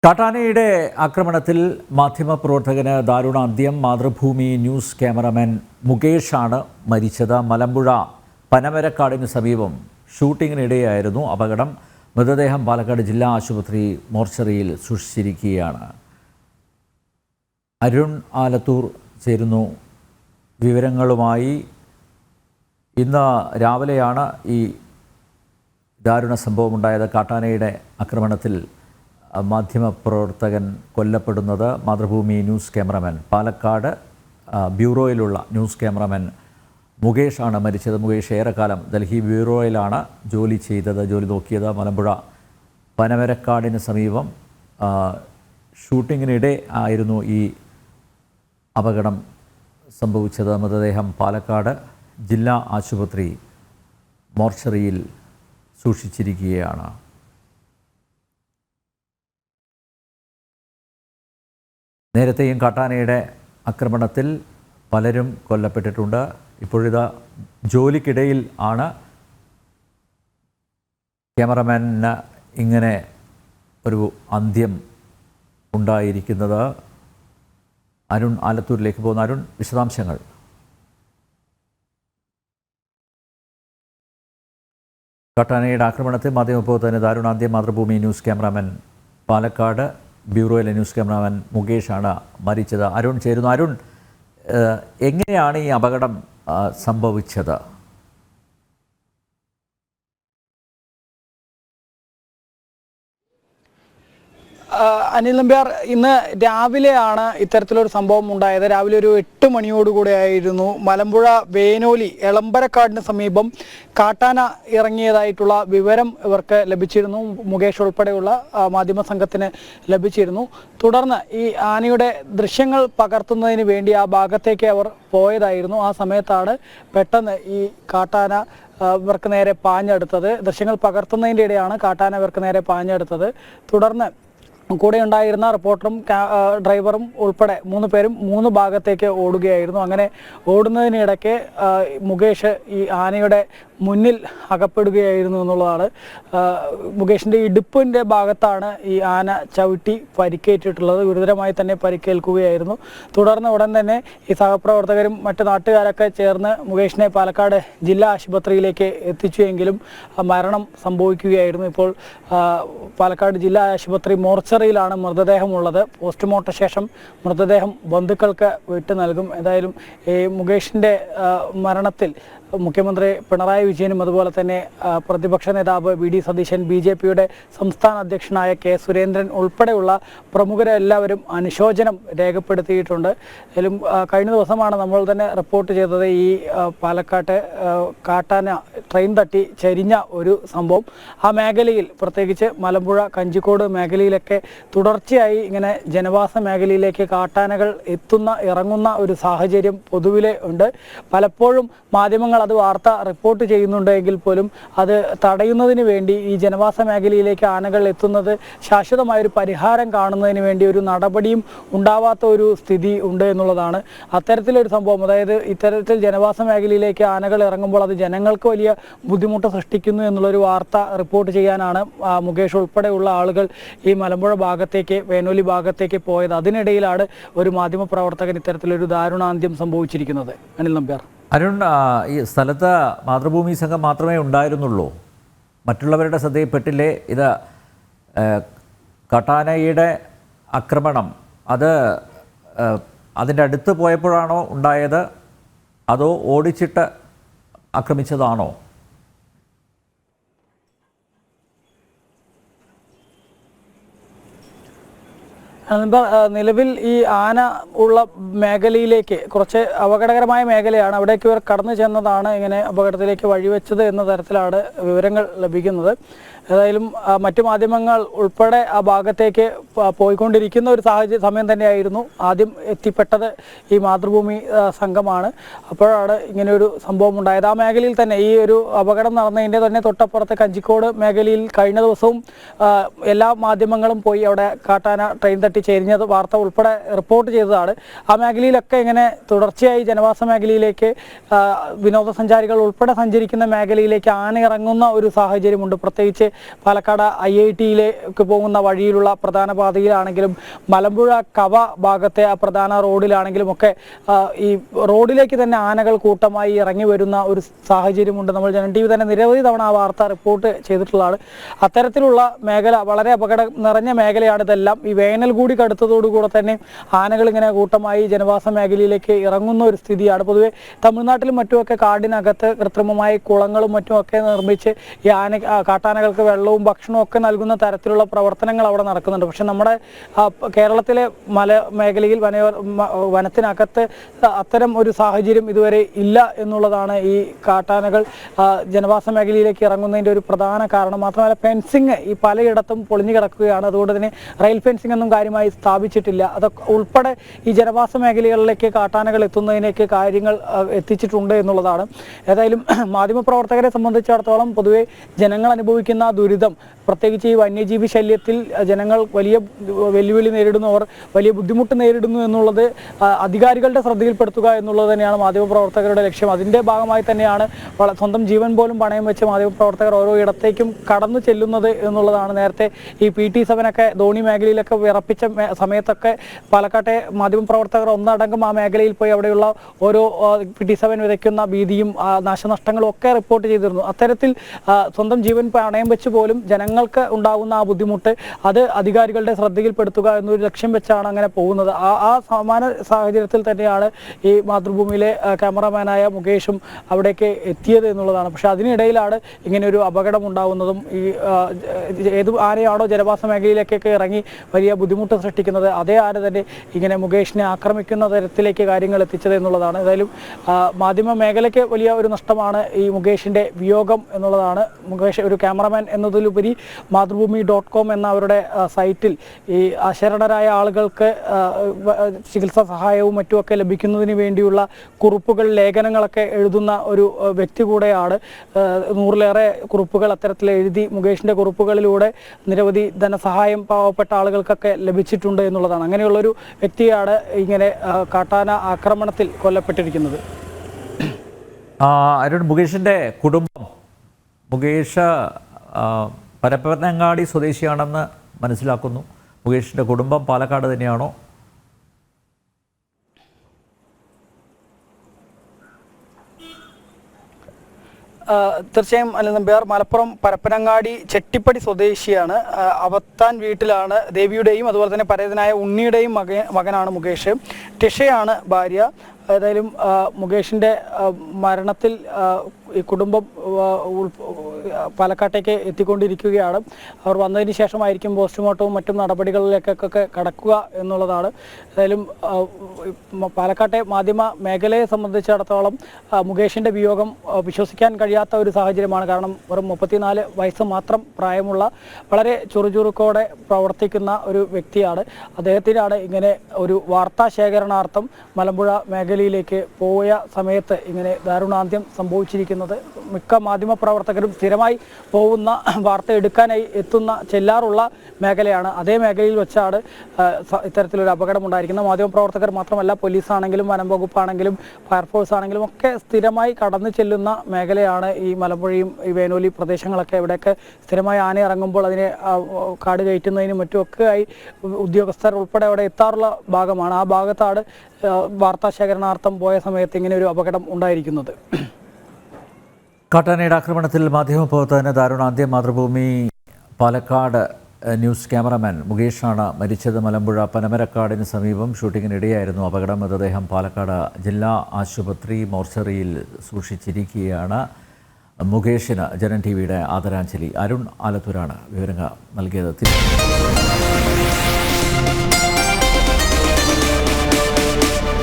കാട്ടാനയുടെ ആക്രമണത്തിൽ മാധ്യമപ്രവർത്തകന് ദാരുണാന്ത്യം. മാതൃഭൂമി ന്യൂസ് ക്യാമറമാൻ മുകേഷാണ് മരിച്ചത്. മലമ്പുഴ പനമരക്കാടിന് സമീപം ഷൂട്ടിങ്ങിനിടെയായിരുന്നു അപകടം. മൃതദേഹം പാലക്കാട് ജില്ലാ ആശുപത്രി മോർച്ചറിയിൽ സൂക്ഷിച്ചിരിക്കുകയാണ്. അരുൺ ആലത്തൂർ ചേരുന്നു വിവരങ്ങളുമായി. ഇന്ന് രാവിലെയാണ് ഈ ദാരുണ സംഭവമുണ്ടായത്. കാട്ടാനയുടെ ആക്രമണത്തിൽ മാധ്യമപ്രവർത്തകൻ കൊല്ലപ്പെടുന്നത്. മാതൃഭൂമി ന്യൂസ് ക്യാമറമാൻ പാലക്കാട് ബ്യൂറോയിലുള്ള ന്യൂസ് ക്യാമറമാൻ മുകേഷാണ് മരിച്ചത്. മുകേഷ് ഏറെക്കാലം ഡൽഹി ബ്യൂറോയിലാണ് ജോലി നോക്കിയത്. മലമ്പുഴ പനമരക്കാടിന് സമീപം ഷൂട്ടിങ്ങിനിടെ ആയിരുന്നു ഈ അപകടം സംഭവിച്ചത്. മൃതദേഹം പാലക്കാട് ജില്ലാ ആശുപത്രി മോർച്ചറിയിൽ സൂക്ഷിച്ചിരിക്കുകയാണ്. നേരത്തെയും കാട്ടാനയുടെ ആക്രമണത്തിൽ പലരും കൊല്ലപ്പെട്ടിട്ടുണ്ട്. ഇപ്പോഴിതാ ജോലിക്കിടയിൽ ആണ് ക്യാമറമാന് ഇങ്ങനെ ഒരു അന്ത്യം ഉണ്ടായിരിക്കുന്നത്. അരുൺ ആലത്തൂരിലേക്ക് പോകുന്ന അരുൺ, വിശദാംശങ്ങൾ. കാട്ടാനയുടെ ആക്രമണത്തിൽ മാധ്യമപ്രവർത്തകന് ദാരുണാന്ത്യം. മാതൃഭൂമി ന്യൂസ് ക്യാമറാമാൻ പാലക്കാട് ബ്യൂറോയിലെ ന്യൂസ് ക്യാമറാമാൻ മുകേഷാണ് മരിച്ചത്. അരുൺ ചേരുന്നു. അരുൺ, എങ്ങനെയാണ് ഈ അപകടം സംഭവിച്ചത്? അനിൽ നമ്പ്യാർ, ഇന്ന് രാവിലെയാണ് ഇത്തരത്തിലൊരു സംഭവം ഉണ്ടായത്. രാവിലെ ഒരു 8 മണിയോടുകൂടെ ആയിരുന്നു മലമ്പുഴ വേനോലി എളമ്പരക്കാടിന് സമീപം കാട്ടാന ഇറങ്ങിയതായിട്ടുള്ള വിവരം ഇവർക്ക് ലഭിച്ചിരുന്നു. മുകേഷ് ഉൾപ്പെടെയുള്ള മാധ്യമ സംഘത്തിന് ലഭിച്ചിരുന്നു. തുടർന്ന് ഈ ആനയുടെ ദൃശ്യങ്ങൾ പകർത്തുന്നതിന് വേണ്ടി ആ ഭാഗത്തേക്ക് അവർ പോയതായിരുന്നു. ആ സമയത്താണ് പെട്ടെന്ന് ഈ കാട്ടാന ഇവർക്ക് നേരെ പാഞ്ഞെടുത്തത്. ദൃശ്യങ്ങൾ പകർത്തുന്നതിൻ്റെ ഇടെയാണ് കാട്ടാന ഇവർക്ക് നേരെ പാഞ്ഞെടുത്തത്. തുടർന്ന് കൂടെ ഉണ്ടായിരുന്ന റിപ്പോർട്ടറും ഡ്രൈവറും ഉൾപ്പെടെ 3 പേരും 3 ഭാഗത്തേക്ക് ഓടുകയായിരുന്നു. അങ്ങനെ ഓടുന്നതിനിടയ്ക്ക് മുകേഷ് ഈ ആനയുടെ മുന്നിൽ അകപ്പെടുകയായിരുന്നു എന്നുള്ളതാണ്. മുകേഷിൻ്റെ ഇടുപ്പിൻ്റെ ഭാഗത്താണ് ഈ ആന ചവിട്ടി പരിക്കേറ്റിട്ടുള്ളത്. ഗുരുതരമായി തന്നെ പരിക്കേൽക്കുകയായിരുന്നു. തുടർന്ന് ഉടൻ തന്നെ ഈ സഹപ്രവർത്തകരും മറ്റു നാട്ടുകാരൊക്കെ ചേർന്ന് മുകേഷിനെ പാലക്കാട് ജില്ലാ ആശുപത്രിയിലേക്ക് എത്തിച്ചുവെങ്കിലും മരണം സംഭവിക്കുകയായിരുന്നു. ഇപ്പോൾ പാലക്കാട് ജില്ലാ ആശുപത്രി മോർച്ചറിയിലാണ് മൃതദേഹമുള്ളത്. പോസ്റ്റ്മോർട്ടം ശേഷം മൃതദേഹം ബന്ധുക്കൾക്ക് വിട്ടു നൽകും. എന്തായാലും ഈ മുകേഷിൻ്റെ മരണത്തിൽ മുഖ്യമന്ത്രി പിണറായി വിജയനും അതുപോലെ തന്നെ പ്രതിപക്ഷ നേതാവ് വി ഡി സതീശൻ, BJPയുടെ സംസ്ഥാന അധ്യക്ഷനായ കെ സുരേന്ദ്രൻ ഉൾപ്പെടെയുള്ള പ്രമുഖരെല്ലാവരും അനുശോചനം രേഖപ്പെടുത്തിയിട്ടുണ്ട്. അതിലും കഴിഞ്ഞ ദിവസമാണ് നമ്മൾ തന്നെ റിപ്പോർട്ട് ചെയ്തത് ഈ പാലക്കാട്ട് കാട്ടാന ട്രെയിൻ തട്ടി ചരിഞ്ഞ ഒരു സംഭവം. ആ മേഖലയിൽ, പ്രത്യേകിച്ച് മലമ്പുഴ കഞ്ചിക്കോട് മേഖലയിലൊക്കെ തുടർച്ചയായി ഇങ്ങനെ ജനവാസ മേഖലയിലേക്ക് കാട്ടാനകൾ ഇറങ്ങുന്ന ഒരു സാഹചര്യം പൊതുവിലെ ഉണ്ട്. പലപ്പോഴും മാധ്യമങ്ങൾ അത് വാർത്ത റിപ്പോർട്ട് ചെയ്യുന്നുണ്ടെങ്കിൽ പോലും അത് തടയുന്നതിന് വേണ്ടി ഈ ജനവാസ മേഖലയിലേക്ക് ആനകൾ എത്തുന്നത് ശാശ്വതമായൊരു പരിഹാരം കാണുന്നതിന് വേണ്ടി ഒരു നടപടിയും ഉണ്ടാവാത്ത ഒരു സ്ഥിതി ഉണ്ട് എന്നുള്ളതാണ്. അത്തരത്തിലൊരു സംഭവം, അതായത് ഇത്തരത്തിൽ ജനവാസ മേഖലയിലേക്ക് ആനകൾ ഇറങ്ങുമ്പോൾ അത് ജനങ്ങൾക്ക് വലിയ ബുദ്ധിമുട്ട് സൃഷ്ടിക്കുന്നു എന്നുള്ളൊരു വാർത്ത റിപ്പോർട്ട് ചെയ്യാനാണ് മുകേഷ് ഉൾപ്പെടെയുള്ള ആളുകൾ ഈ മലമ്പുഴ ഭാഗത്തേക്ക്, വേനോലി ഭാഗത്തേക്ക് പോയത്. അതിനിടയിലാണ് ഒരു മാധ്യമപ്രവർത്തകൻ ഇത്തരത്തിലൊരു ദാരുണാന്ത്യം സംഭവിച്ചിരിക്കുന്നത്. അനിൽ നമ്പ്യാർ. അരുൺ, ഈ സ്ഥലത്ത് മാതൃഭൂമി സംഘം മാത്രമേ ഉണ്ടായിരുന്നുള്ളൂ? മറ്റുള്ളവരുടെ ശ്രദ്ധയിൽപ്പെട്ടില്ലേ ഇത്? കാട്ടാനയുടെ ആക്രമണം അതിൻ്റെ അടുത്ത് പോയപ്പോഴാണോ ഉണ്ടായത്, അതോ ഓടിച്ചിട്ട് ആക്രമിച്ചതാണോ? നിലവിൽ ഈ ആന ഉള്ള മേഖലയിലേക്ക്, കുറച്ച് അപകടകരമായ മേഖലയാണ്, അവിടേക്ക് ഇവർ കടന്നു ചെന്നതാണ് ഇങ്ങനെ അപകടത്തിലേക്ക് വഴിവെച്ചത് എന്ന തരത്തിലാണ് വിവരങ്ങൾ ലഭിക്കുന്നത്. ഏതായാലും മറ്റു മാധ്യമങ്ങൾ ഉൾപ്പെടെ ആ ഭാഗത്തേക്ക് പോയിക്കൊണ്ടിരിക്കുന്ന ഒരു സമയം തന്നെയായിരുന്നു. ആദ്യം എത്തിപ്പെട്ടത് ഈ മാതൃഭൂമി സംഘമാണ്. അപ്പോഴാണ് ഇങ്ങനെയൊരു സംഭവം ഉണ്ടായത്. ആ മേഖലയിൽ തന്നെ, ഈ ഒരു അപകടം നടന്നതിൻ്റെ തന്നെ തൊട്ടപ്പുറത്തെ കഞ്ചിക്കോട് മേഖലയിൽ കഴിഞ്ഞ ദിവസവും എല്ലാ മാധ്യമങ്ങളും പോയി അവിടെ കാട്ടാന ട്രെയിൻ തട്ടി ചെരിഞ്ഞത് വാർത്ത ഉൾപ്പെടെ റിപ്പോർട്ട് ചെയ്തതാണ്. ആ മേഖലയിലൊക്കെ ഇങ്ങനെ തുടർച്ചയായി ജനവാസ മേഖലയിലേക്ക്, വിനോദസഞ്ചാരികൾ ഉൾപ്പെടെ സഞ്ചരിക്കുന്ന മേഖലയിലേക്ക് ആന ഇറങ്ങുന്ന ഒരു സാഹചര്യമുണ്ട്. പ്രത്യേകിച്ച് പാലക്കാട് IIT-യിലേക്ക് പോകുന്ന വഴിയിലുള്ള പ്രധാന പാതയിലാണെങ്കിലും മലമ്പുഴ കവ ഭാഗത്തെ ആ പ്രധാന റോഡിലാണെങ്കിലും ഒക്കെ ഈ റോഡിലേക്ക് തന്നെ ആനകൾ കൂട്ടമായി ഇറങ്ങി വരുന്ന ഒരു സാഹചര്യമുണ്ട്. നമ്മൾ ജനം TV തന്നെ നിരവധി തവണ ആ വാർത്ത റിപ്പോർട്ട് ചെയ്തിട്ടുള്ളതാണ്. അത്തരത്തിലുള്ള മേഖല വളരെ അപകടം നിറഞ്ഞ മേഖലയാണ് ഇതെല്ലാം. ഈ വേനൽ കൂടി കടുത്തതോടുകൂടെ തന്നെ ആനകൾ ഇങ്ങനെ കൂട്ടമായി ജനവാസ മേഖലയിലേക്ക് ഇറങ്ങുന്ന ഒരു സ്ഥിതിയാണ്. പൊതുവെ തമിഴ്നാട്ടിലും മറ്റുമൊക്കെ കാടിനകത്ത് കൃത്രിമമായി കുളങ്ങളും മറ്റുമൊക്കെ നിർമ്മിച്ച് ഈ കാട്ടാനകൾക്ക് വെള്ളവും ഭക്ഷണവും ഒക്കെ നൽകുന്ന തരത്തിലുള്ള പ്രവർത്തനങ്ങൾ അവിടെ നടക്കുന്നുണ്ട്. പക്ഷെ നമ്മുടെ കേരളത്തിലെ മേഖലയിൽ വനത്തിനകത്ത് അത്തരം ഒരു സാഹചര്യം ഇതുവരെ ഇല്ല എന്നുള്ളതാണ് ഈ കാട്ടാനകൾ ജനവാസ മേഖലയിലേക്ക് ഇറങ്ങുന്നതിൻ്റെ ഒരു പ്രധാന കാരണം. മാത്രമല്ല ഫെൻസിങ് ഈ പലയിടത്തും പൊളിഞ്ഞു കിടക്കുകയാണ്. അതുകൊണ്ട് തന്നെ റെയിൽ ഫെൻസിംഗ് ഒന്നും കാര്യമായി സ്ഥാപിച്ചിട്ടില്ല. അതൊക്കെ ഉൾപ്പെടെ ഈ ജനവാസ മേഖലകളിലേക്ക് കാട്ടാനകൾ എത്തുന്നതിനേക്ക് കാര്യങ്ങൾ എത്തിച്ചിട്ടുണ്ട് എന്നുള്ളതാണ്. ഏതായാലും മാധ്യമപ്രവർത്തകരെ സംബന്ധിച്ചിടത്തോളം പൊതുവെ ജനങ്ങൾ അനുഭവിക്കുന്ന ദുരിതം, പ്രത്യേകിച്ച് ഈ വന്യജീവി ശല്യത്തിൽ ജനങ്ങൾ വലിയ വെല്ലുവിളി നേരിടുന്നവർ വലിയ ബുദ്ധിമുട്ട് നേരിടുന്നു എന്നുള്ളത് അധികാരികളുടെ ശ്രദ്ധയിൽപ്പെടുത്തുക എന്നുള്ളത് തന്നെയാണ് മാധ്യമപ്രവർത്തകരുടെ ലക്ഷ്യം. അതിൻ്റെ ഭാഗമായി തന്നെയാണ് സ്വന്തം ജീവൻ പോലും പണയം വെച്ച് മാധ്യമപ്രവർത്തകർ ഓരോ ഇടത്തേക്കും കടന്നു ചെല്ലുന്നത് എന്നുള്ളതാണ്. നേരത്തെ ഈ PT-7 ഒക്കെ ധോണി മേഖലയിലൊക്കെ വിറപ്പിച്ച സമയത്തൊക്കെ പാലക്കാട്ടെ മാധ്യമപ്രവർത്തകർ ഒന്നടങ്കം ആ മേഖലയിൽ പോയി അവിടെയുള്ള ഓരോ PT-7 വിതയ്ക്കുന്ന ഭീതിയും നാശനഷ്ടങ്ങളും ഒക്കെ റിപ്പോർട്ട് ചെയ്തിരുന്നു. അത്തരത്തിൽ സ്വന്തം ജീവൻ പണയം വെച്ച് പോലും ജനങ്ങൾക്ക് ഉണ്ടാകുന്ന ആ ബുദ്ധിമുട്ട് അത് അധികാരികളുടെ ശ്രദ്ധയിൽപ്പെടുത്തുക എന്നൊരു ലക്ഷ്യം വെച്ചാണ് അങ്ങനെ പോകുന്നത്. ആ സമാന സാഹചര്യത്തിൽ തന്നെയാണ് ഈ മാതൃഭൂമിയിലെ ക്യാമറാമാനായ മുകേഷും അവിടേക്ക് എത്തിയത് എന്നുള്ളതാണ്. പക്ഷെ അതിനിടയിലാണ് ഇങ്ങനെയൊരു അപകടം ഉണ്ടാകുന്നതും ഈ ഏത് ആനയാണോ ജനവാസ മേഖലയിലേക്കൊക്കെ ഇറങ്ങി വലിയ ബുദ്ധിമുട്ട് സൃഷ്ടിക്കുന്നത് അതേ ആന തന്നെ ഇങ്ങനെ മുകേഷിനെ ആക്രമിക്കുന്ന തരത്തിലേക്ക് കാര്യങ്ങൾ എത്തിച്ചത് എന്നുള്ളതാണ്. ഏതായാലും മാധ്യമ മേഖലയ്ക്ക് വലിയ ഒരു നഷ്ടമാണ് ഈ മുകേഷിൻ്റെ വിയോഗം എന്നുള്ളതാണ്. മുകേഷ് ഒരു ക്യാമറമാൻ എന്നതിലുപരി മാതൃഭൂമി.com എന്ന അവരുടെ സൈറ്റിൽ ഈ അശരണരായ ആളുകൾക്ക് ചികിത്സാ സഹായവും മറ്റുമൊക്കെ ലഭിക്കുന്നതിന് വേണ്ടിയുള്ള കുറിപ്പുകൾ, ലേഖനങ്ങളൊക്കെ എഴുതുന്ന ഒരു വ്യക്തി കൂടെയാണ്. 100-ലേറെ കുറിപ്പുകൾ അത്തരത്തിൽ എഴുതി മുകേഷിൻ്റെ കുറിപ്പുകളിലൂടെ നിരവധി ധനസഹായം പാവപ്പെട്ട ആളുകൾക്കൊക്കെ ലഭിച്ചിട്ടുണ്ട് എന്നുള്ളതാണ്. അങ്ങനെയുള്ളൊരു വ്യക്തിയാണ് ഇങ്ങനെ കാട്ടാന ആക്രമണത്തിൽ കൊല്ലപ്പെട്ടിരിക്കുന്നത്. അരുൺ, മുകേഷിൻ്റെ കുടുംബം, മുകേഷ് പരപ്പനങ്ങാടി സ്വദേശിയാണെന്ന് മനസ്സിലാക്കുന്നു. മുകേഷിൻ്റെ കുടുംബം പാലക്കാട് തന്നെയാണോ? തീർച്ചയായും അനിൽ നമ്പ്യാർ മലപ്പുറം പരപ്പനങ്ങാടി ചെട്ടിപ്പടി സ്വദേശിയാണ്. അവത്താൻ വീട്ടിലാണ് ദേവിയുടെയും അതുപോലെ തന്നെ പരേതനായ ഉണ്ണിയുടെയും മകനാണ് മുകേഷ്. ടിഷയാണ് ഭാര്യ. ഏതായാലും മുകേഷിൻ്റെ മരണത്തിൽ ഈ കുടുംബം പാലക്കാട്ടേക്ക് എത്തിക്കൊണ്ടിരിക്കുകയാണ്. അവർ വന്നതിന് ശേഷമായിരിക്കും പോസ്റ്റ്മോർട്ടവും മറ്റും നടപടികളിലേക്കൊക്കെ കടക്കുക എന്നുള്ളതാണ്. ഏതായാലും പാലക്കാട്ടെ മാധ്യമ മേഖലയെ സംബന്ധിച്ചിടത്തോളം മുകേഷിൻ്റെ വിയോഗം വിശ്വസിക്കാൻ കഴിയാത്ത ഒരു സാഹചര്യമാണ്. കാരണം വെറും 34 വയസ്സ് മാത്രം പ്രായമുള്ള വളരെ ചുറുചുറുക്കോടെ പ്രവർത്തിക്കുന്ന ഒരു വ്യക്തിയാണ്. അദ്ദേഹത്തിനാണ് ഇങ്ങനെ ഒരു വാർത്താ ശേഖരണാർത്ഥം മലമ്പുഴ മേഖലയിലേക്ക് പോയ സമയത്ത് ഇങ്ങനെ ദാരുണാന്ത്യം സംഭവിച്ചിരിക്കുന്നത്. മിക്ക മാധ്യമ പ്രവർത്തകരും സ്ഥിരമായി പോകുന്ന വാർത്ത എടുക്കാനായി ചെല്ലാറുള്ള മേഖലയാണ്. അതേ മേഖലയിൽ വെച്ചാണ് ഇത്തരത്തിലൊരു അപകടം ഉണ്ടായിരിക്കുന്നത്. മാധ്യമപ്രവർത്തകർ മാത്രമല്ല, പോലീസാണെങ്കിലും വനം വകുപ്പാണെങ്കിലും ഫയർഫോഴ്സ് ആണെങ്കിലും ഒക്കെ സ്ഥിരമായി കടന്നു ചെല്ലുന്ന മേഖലയാണ് ഈ മലമ്പുഴയും ഈ വേനോലി പ്രദേശങ്ങളൊക്കെ. ഇവിടെയൊക്കെ സ്ഥിരമായി ആന ഇറങ്ങുമ്പോൾ അതിനെ കാട് കയറ്റുന്നതിനും മറ്റുമൊക്കെ ആയി ഉദ്യോഗസ്ഥർ ഉൾപ്പെടെ അവിടെ എത്താറുള്ള ഭാഗമാണ്. ആ ഭാഗത്താണ് വാർത്താ ശേഖരണാർത്ഥം പോയ സമയത്ത് ഇങ്ങനെ ഒരു അപകടം ഉണ്ടായിരിക്കുന്നത്. കാട്ടാനയുടെ ആക്രമണത്തിൽ മാധ്യമപ്രവർത്തകന് ദാരുണാന്ത്യം. മാതൃഭൂമി പാലക്കാട് ന്യൂസ് ക്യാമറമാൻ മുകേഷാണ് മരിച്ചത്. മലമ്പുഴ പനമരക്കാടിന് സമീപം ഷൂട്ടിങ്ങിനിടെയായിരുന്നു അപകടം. മൃതദേഹം പാലക്കാട് ജില്ലാ ആശുപത്രി മോർച്ചറിയിൽ സൂക്ഷിച്ചിരിക്കുകയാണ്. മുകേഷിന് ജനം TV യുടെ ആദരാഞ്ജലി. അരുൺ ആലത്തൂരാണ് വിവരങ്ങൾ നൽകിയത്.